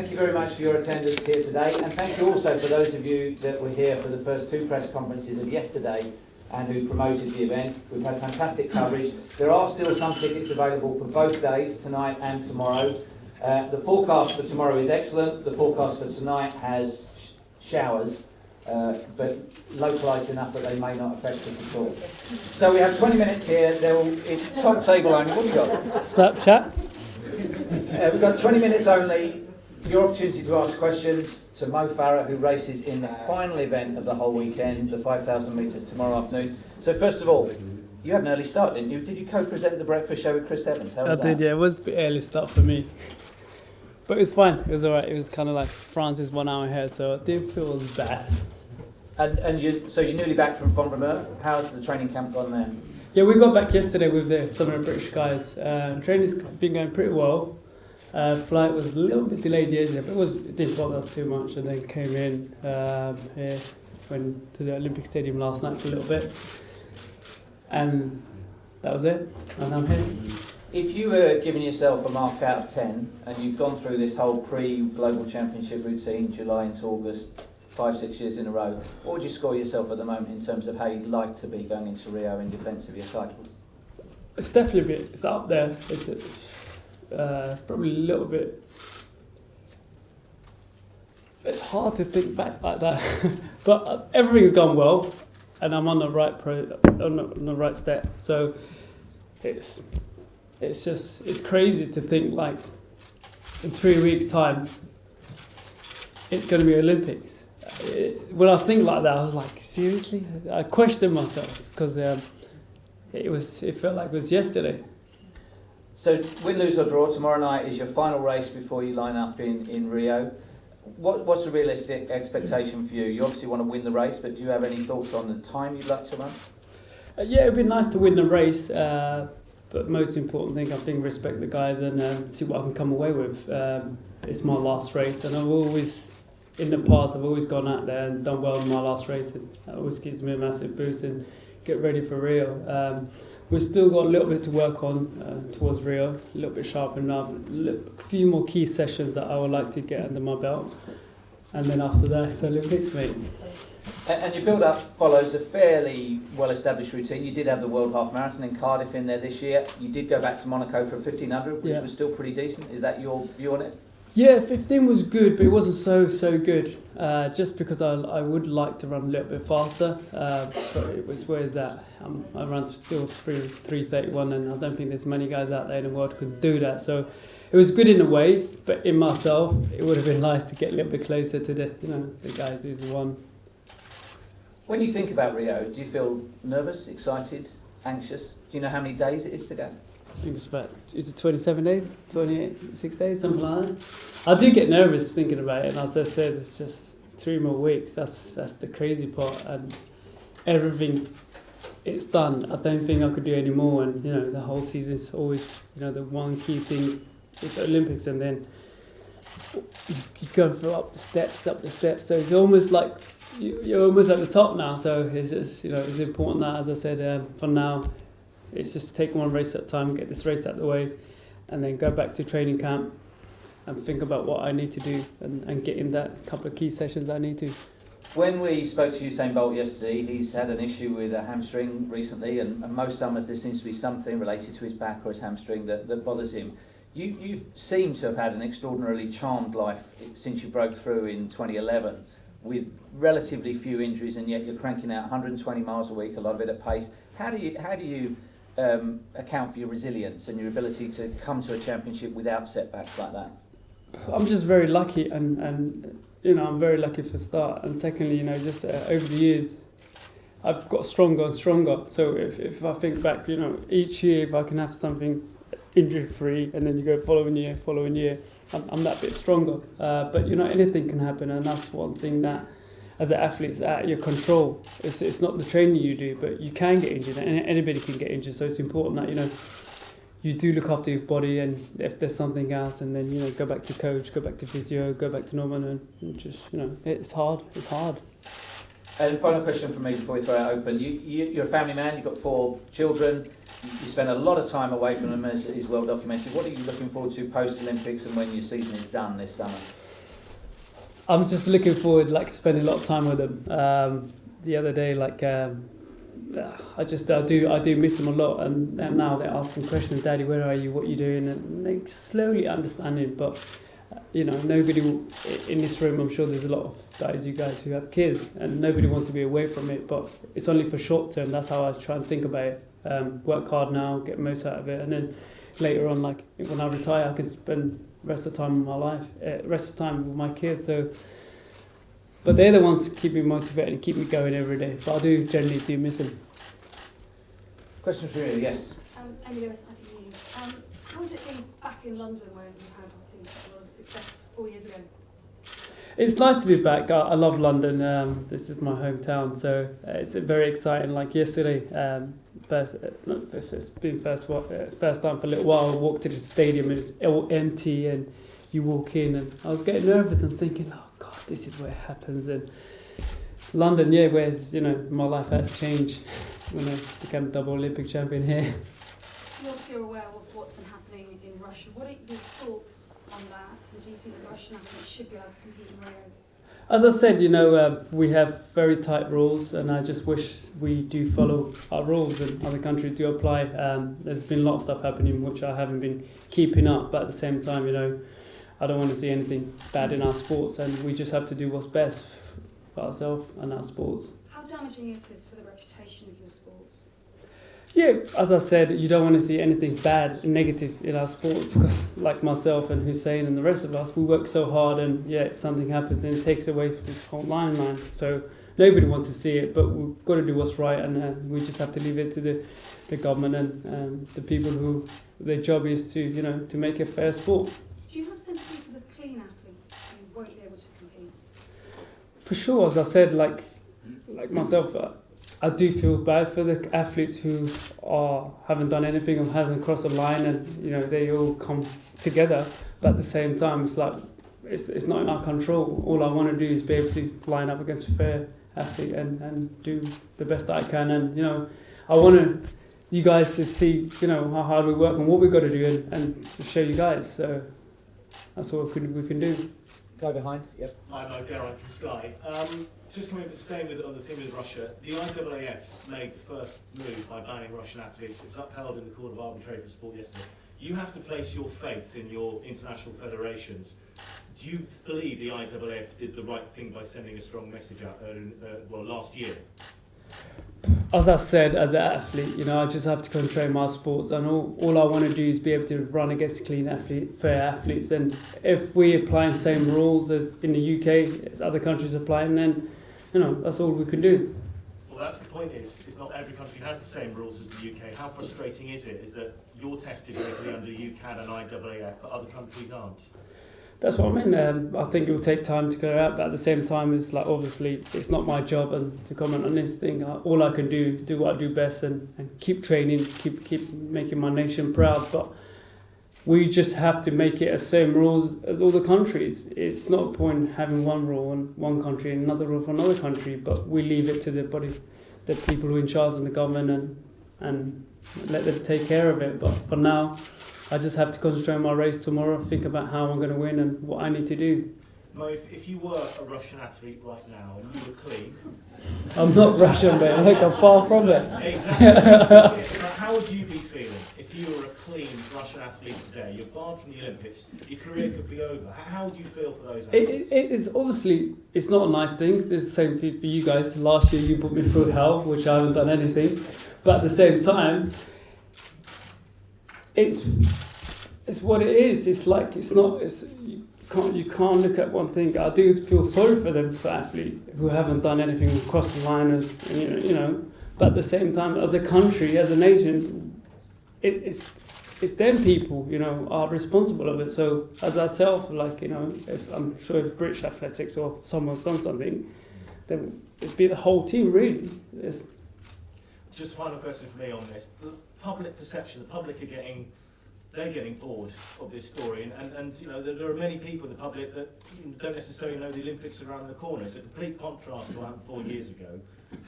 Thank you very much for your attendance here today, and thank you also for those of you that were here for the first two press conferences of yesterday and who promoted the event. We've had fantastic coverage. There are still some tickets available for both days, tonight and tomorrow. The forecast for tomorrow is excellent. The forecast for tonight has showers, but localised enough that they may not affect us at all. So we have 20 minutes here. It's top table only. What have you got? Snapchat. We've got 20 minutes only. Your opportunity to ask questions to Mo Farah, who races in the final event of the whole weekend, the 5,000 metres tomorrow afternoon. So first of all, you had an early start, didn't you? Did you co-present the breakfast show with Chris Evans? How was that? I did, yeah. It was a bit early start for me. But it was fine. It was all right. It was kind of like France is 1 hour ahead, so I didn't feel as bad. So you're newly back from Font-Romeu. How's the training camp gone there? Yeah, we got back yesterday with some of the British guys. Training's been going pretty well. Flight was a little bit delayed yesterday, but it didn't bother us too much. And then came in here, went to the Olympic Stadium last night for a little bit, and that was it. And I'm here. If you were giving yourself a mark out of 10, and you've gone through this whole pre-Global Championship routine, July into August, 5-6 years in a row, what would you score yourself at the moment in terms of how you'd like to be going into Rio in defence of your titles? It's definitely it's up there. It's probably a little bit. It's hard to think back like that, but everything's gone well, and I'm on the right step. So it's crazy to think like in 3 weeks' time it's going to be Olympics. When I think like that, I was like, seriously? I questioned myself because it felt like it was yesterday. So win, lose or draw, tomorrow night is your final race before you line up in Rio. What's a realistic expectation for you? You obviously want to win the race, but do you have any thoughts on the time you'd like to run? Yeah, it'd be nice to win the race, but most important thing, I think, respect the guys and see what I can come away with. It's my last race, and in the past, I've always gone out there and done well in my last race, and that always gives me a massive boost and get ready for Rio. We've still got a little bit to work on towards Rio, a little bit sharpened up, a few more key sessions that I would like to get under my belt, and then after that it's Olympics, mate. And your build-up follows a fairly well-established routine. You did have the World Half Marathon in Cardiff in there this year. You did go back to Monaco for 1,500, which was still pretty decent. Is that your view on it? Yeah, 15 was good, but it wasn't so good. Just because I would like to run a little bit faster, but it was where is that? I ran still 3:31, and I don't think there's many guys out there in the world who could do that. So it was good in a way, but in myself, it would have been nice to get a little bit closer to the guys who's won. When you think about Rio, do you feel nervous, excited, anxious? Do you know how many days it is to go? I think it's about, is it 27 days, 26 days, something like that. I do get nervous thinking about it, and as I said, it's just 3 more weeks. That's the crazy part, and everything, it's done. I don't think I could do any more, and the whole season is always, the one key thing is the Olympics, and then you go up the steps, so it's almost like you're almost at the top now, so it's just, it's important that, as I said, for now, it's just take one race at a time, get this race out of the way, and then go back to training camp and think about what I need to do and get in that couple of key sessions I need to. When we spoke to Usain Bolt yesterday, he's had an issue with a hamstring recently, and most summers there seems to be something related to his back or his hamstring that bothers him. You seem to have had an extraordinarily charmed life since you broke through in 2011 with relatively few injuries, and yet you're cranking out 120 miles a week, a lot of it at pace. How do you account for your resilience and your ability to come to a championship without setbacks like that? I'm just very lucky, and I'm very lucky for a start, and secondly, just over the years I've got stronger and stronger. So if I think back, each year if I can have something injury free, and then you go following year, I'm that bit stronger. But anything can happen, and that's one thing that as an athlete is out of your control. It's not the training you do, but you can get injured, and anybody can get injured. So it's important that you do look after your body, and if there's something else, and then go back to coach, go back to physio, go back to normal, and just it's hard. And final question from me before we throw it open. You're a family man. You've got 4 children. You spend a lot of time away from them, as is well documented. What are you looking forward to post Olympics and when your season is done this summer? I'm just looking forward, like spending a lot of time with them. The other day, like I do miss them a lot, and now they're asking questions. Daddy, where are you? What are you doing? And they slowly understanding, but nobody in this room. I'm sure there's a lot of you guys who have kids, and nobody wants to be away from it. But it's only for short term. That's how I try and think about it. Work hard now, get most out of it, and then later on, like when I retire, I can spend rest of the time of my life, rest of the time with my kids. So, but they're the ones keep me motivated and keep me going every day. But I do generally do miss them. Question for you, yes. Emily Lewis, ITV News. How has it been back in London, where you had obviously a lot of success 4 years ago? It's nice to be back. I love London. This is my hometown, so it's very exciting. Like yesterday, first time for a little while. I walked to the stadium, it was all empty, and you walk in, and I was getting nervous and thinking, oh God, this is where it happens. And London, whereas my life has changed when I became double Olympic champion here. You obviously are aware of what's been happening in Russia. What are your thoughts on that? And do you think the Russian athletes should be able to compete in Rio? As I said, we have very tight rules, and I just wish we do follow our rules and other countries do apply. There's been a lot of stuff happening which I haven't been keeping up, but at the same time, I don't want to see anything bad in our sports, and we just have to do what's best for ourselves and our sports. How damaging is this for the reputation of your sports? Yeah, as I said, you don't want to see anything bad, negative in our sport, because like myself and Hussein and the rest of us, we work so hard, and something happens and it takes away from the whole line. So nobody wants to see it, but we've got to do what's right, and we just have to leave it to the government and the people who their job is to make a fair sport. Do you have sympathy for the clean athletes who won't be able to compete? For sure, as I said, like myself, I do feel bad for the athletes who haven't done anything or hasn't crossed the line, and they all come together. But at the same time, it's like it's not in our control. All I want to do is be able to line up against a fair athlete and do the best that I can. And I want you guys to see how hard we work and what we've got to do, and to show you guys. So that's all we can do. Guy behind, yep. Hi, I'm Geraint from Sky. Just staying on the theme with Russia, the IAAF made the first move by banning Russian athletes. It was upheld in the Court of Arbitration for Sport yesterday. You have to place your faith in your international federations. Do you believe the IAAF did the right thing by sending a strong message out last year? As I said, as an athlete, I just have to control my sports, and all I want to do is be able to run against fair athletes. And if we apply the same rules as in the UK, as other countries applying, then that's all we can do. Well, that's the point. Is not every country has the same rules as the UK. How frustrating is that you're tested regularly under UCAD and IAAF, but other countries aren't? That's what I mean. I think it will take time to go out, but at the same time, it's like obviously it's not my job and to comment on this thing. All I can do is do what I do best and keep training, keep making my nation proud. But we just have to make it the same rules as all the countries. It's not a point having one rule in one country and another rule for another country, but we leave it to the people who are in charge of the government and let them take care of it. But for now, I just have to concentrate on my race tomorrow, think about how I'm going to win and what I need to do. Mo, if you were a Russian athlete right now and you were clean... I'm not Russian, mate. I'm far from it. Exactly. How would you be feeling if you were a clean Russian athlete today? You're barred from the Olympics, your career could be over. How would you feel for those athletes? It is obviously, it's not a nice thing. It's the same thing for you guys. Last year you put me through hell, which I haven't done anything. But at the same time, it's what it is. It's like you can't look at one thing. I do feel sorry for them, for athletes who haven't done anything across the line, and But at the same time, as a country, as a nation, it's them people are responsible of it. So as ourselves, if I'm sure if British athletics or someone's done something, then it'd be the whole team really. Just final question for me on this. The public perception, the public are getting bored of this story, and there are many people in the public that don't necessarily know the Olympics are around the corner. It's a complete contrast to what happened 4 years ago.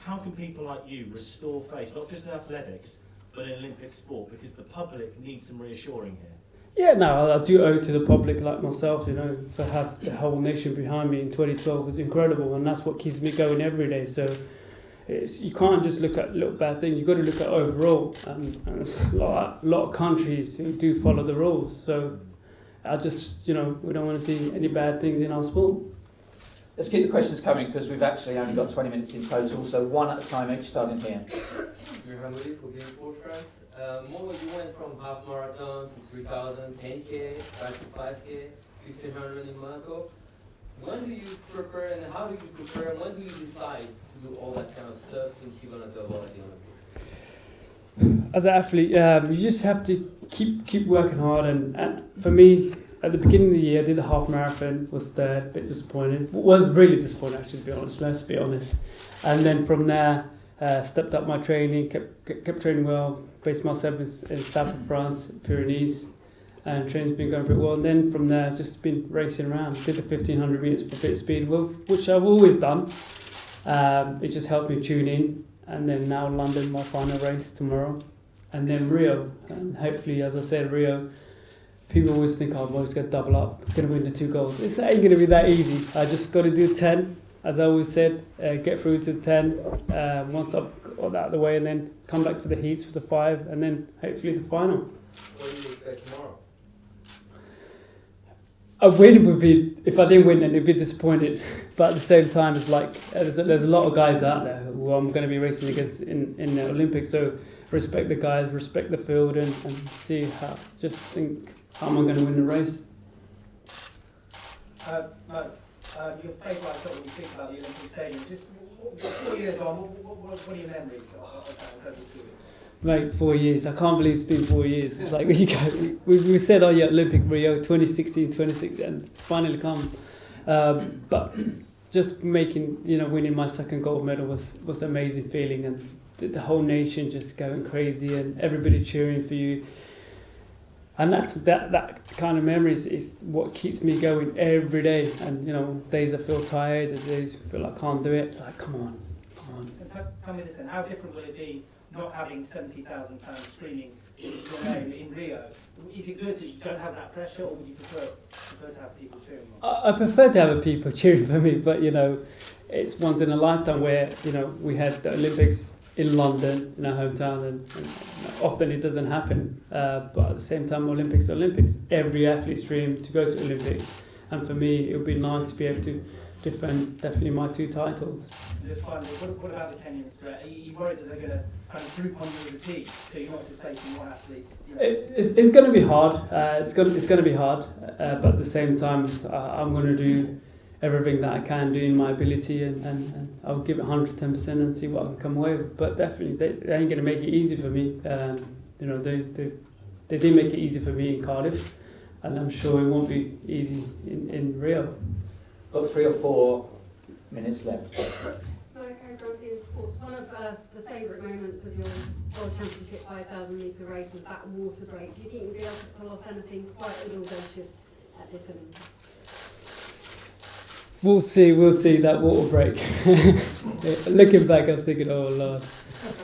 How can people like you restore faith, not just in athletics, but in Olympic sport? Because the public needs some reassuring here. Yeah, no, I do owe to the public like myself, you know, to have the whole nation behind me in 2012 was incredible, and that's what keeps me going every day. So you can't just look at little bad things, you've got to look at overall, and there's a lot of countries who do follow the rules. So I just, you know, we don't want to see any bad things in our sport. Let's keep the questions coming because we've actually only got 20 minutes in total, so one at a time each, starting here. You're hungry for being Sport France. Muller, you went from half marathon to 3,000, 10K, back to 5K, 1,500 in Monaco. When do you prepare and how do you prepare and when do you decide to do all that kind of stuff since you're going to double at the Olympics? As an athlete, you just have to keep working hard, and for me, at the beginning of the year, I did the half marathon, was third, a bit disappointed. Was really disappointed, actually, to be honest, let's be honest. And then from there, stepped up my training, kept training well, based myself in south of France, Pyrenees, and training's been going pretty well. And then from there, it's just been racing around. Did the 1,500 metres for a bit of speed, which I've always done. It just helped me tune in. And then now London, my final race tomorrow. And then Rio. And hopefully, as I said, Rio, people always think, oh, well, it's going to double up. It's going to win the 2 gold. It ain't going to be that easy. I just got to do 10, as I always said, get through to 10 once I've got that out of the way, and then come back for the heats for the 5, and then hopefully the final. What do you expect tomorrow? A win would be, if I didn't win, then it'd be disappointed. But at the same time, it's like there's a lot of guys out there who I'm going to be racing against in the Olympics. So respect the guys, respect the field, and see how. Just think, how am I going to win the race? Your favourite shot when you think about the Olympic Stadium, just 4 years on, what are your memories of that incredible feeling? Like 4 years, I can't believe it's been 4 years. It's like we said, oh yeah, Olympic Rio 2016, and it's finally come. But just winning my second gold medal was an amazing feeling, and the whole nation just going crazy and everybody cheering for you. And that kind of memories is what keeps me going every day. And days I feel tired, and days I feel like I can't do it. It's like, come on. And tell me this then, how different will it be not having 70,000 fans screaming in your name in Rio? Is it good that you don't have that pressure, or would you prefer to have people cheering you? I prefer to have people cheering for me, but it's once in a lifetime where we had the Olympics in London, in our hometown, and often it doesn't happen. But at the same time, Olympics are Olympics. Every athlete's dream to go to Olympics, and for me, it would be nice to be able to defend definitely my 2 titles. Just finally, what about the Kenyan threat? Are you worried that they're going to kind of group on you as a team, so you're not just facing one athlete? It's going to be hard. It's going to be hard, but at the same time, I'm going to do everything that I can do in my ability, and I'll give it 110% and see what I can come away with. But definitely, they ain't going to make it easy for me. They did make it easy for me in Cardiff, and I'm sure it won't be easy in Rio. Got 3 or 4 minutes left. Okay, Grumpy Sports. One of the favourite moments of your World Championship 5,000 metre race was that water break. Do you think you'll be able to pull off anything quite as audacious at this Olympics? We'll see that water break. Looking back, I was thinking, oh Lord.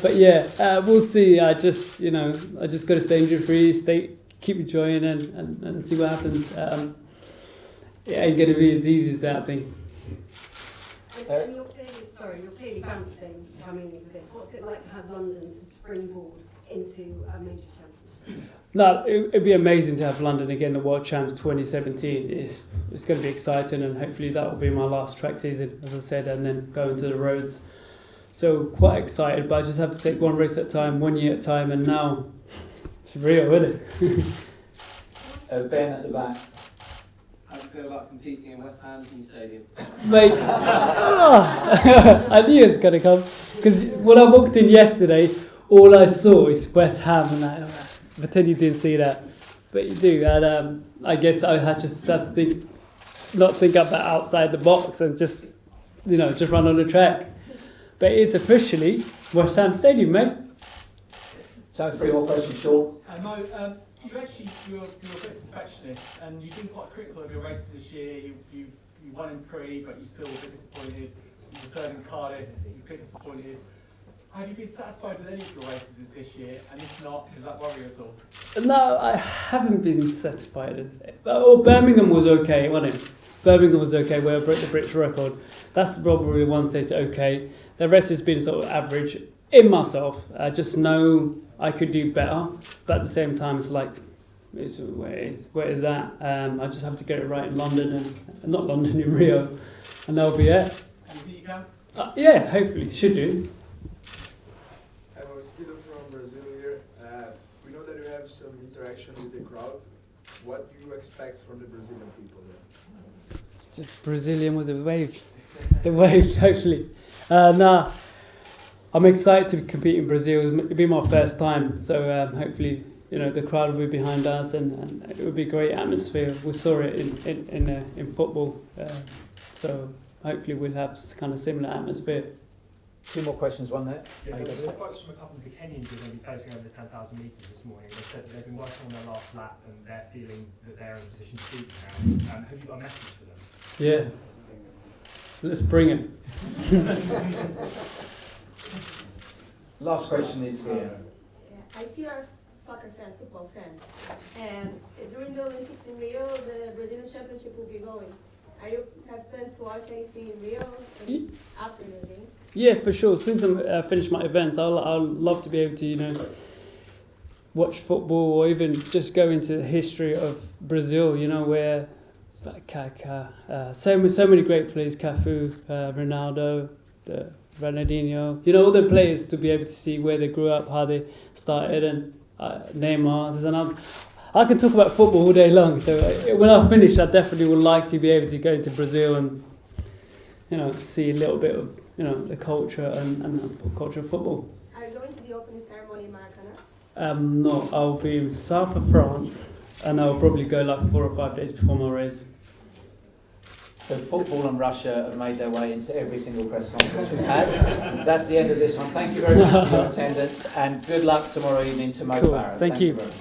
But yeah, we'll see. I just got to stay injury free, keep enjoying and see what happens. It ain't going to be as easy as that, I think. And you're clearly bouncing coming into this. What's it like to have London to springboard into a major championship? No, it'd be amazing to have London again, the World Champs 2017. It's going to be exciting, and hopefully that will be my last track season, as I said, and then go into the roads. So quite excited, but I just have to take one race at a time, 1 year at a time, and now it's Rio, isn't it? Ben at the back. How do you feel about competing in West Ham's new stadium? Mate, I knew it was going to come, because when I walked in yesterday, all I saw is West Ham, and I pretend you didn't see that, but you do. And I guess I just had to not think about outside the box, and just run on the track. But it's officially West Ham Stadium, mate. So 3 more questions, Sean. Mo, you're a bit perfectionist, and you've been quite critical of your races this year. You won in Pre, but you still were a bit disappointed. You were third in Cardiff, you're a bit disappointed. Have you been satisfied with any of your races this year? And if not, does that worry us all? No, I haven't been satisfied. Well, Birmingham was okay, wasn't it? Birmingham was okay, where I broke the British record. That's probably the one that's okay. The rest has been sort of average. In myself, I just know I could do better, but at the same time, it's like, where is that? I just have to get it right in London, and not London, in Rio, and that'll be it. And you think you can? Yeah, hopefully, should do. I'm Peter from Brazil here. We know that you have some interaction with the crowd. What do you expect from the Brazilian people there? Just Brazilian was a wave. The wave, hopefully. Nah, I'm excited to compete in Brazil. It'll be my first time, so hopefully, the crowd will be behind us, and it will be a great atmosphere. We saw it in football, so hopefully we'll have kind of similar atmosphere. Two more questions, one there. Yeah, there was reports from a couple of the Kenyans who are going to be facing over the 10,000 metres this morning. They said that they've been working on their last lap and they're feeling that they're in a position to beat now. Have you got a message for them? Yeah. Let's bring it. Last question is here. I see you're a soccer fan, football fan, and during the Olympics in Rio, the Brazilian Championship will be going. Are you have plans to watch anything in Rio and after the games? Yeah, for sure. Since I finish my events, I'll love to be able to, watch football or even just go into the history of Brazil. Where Kaká, so many great players, Cafu, Ronaldo, Ronaldinho. All the players, to be able to see where they grew up, how they started, and Neymar. There's another. I can talk about football all day long. So when I finish, I definitely would like to be able to go into Brazil and see a little bit of the culture and the culture of football. Are you going to the opening ceremony in Maracanã? No, I'll be in south of France, and I'll probably go like 4 or 5 days before my race. So football and Russia have made their way into every single press conference we've had. That's the end of this one. Thank you very much for your attendance, and good luck tomorrow evening to Mo Cool. Farah. Thank you. Very much.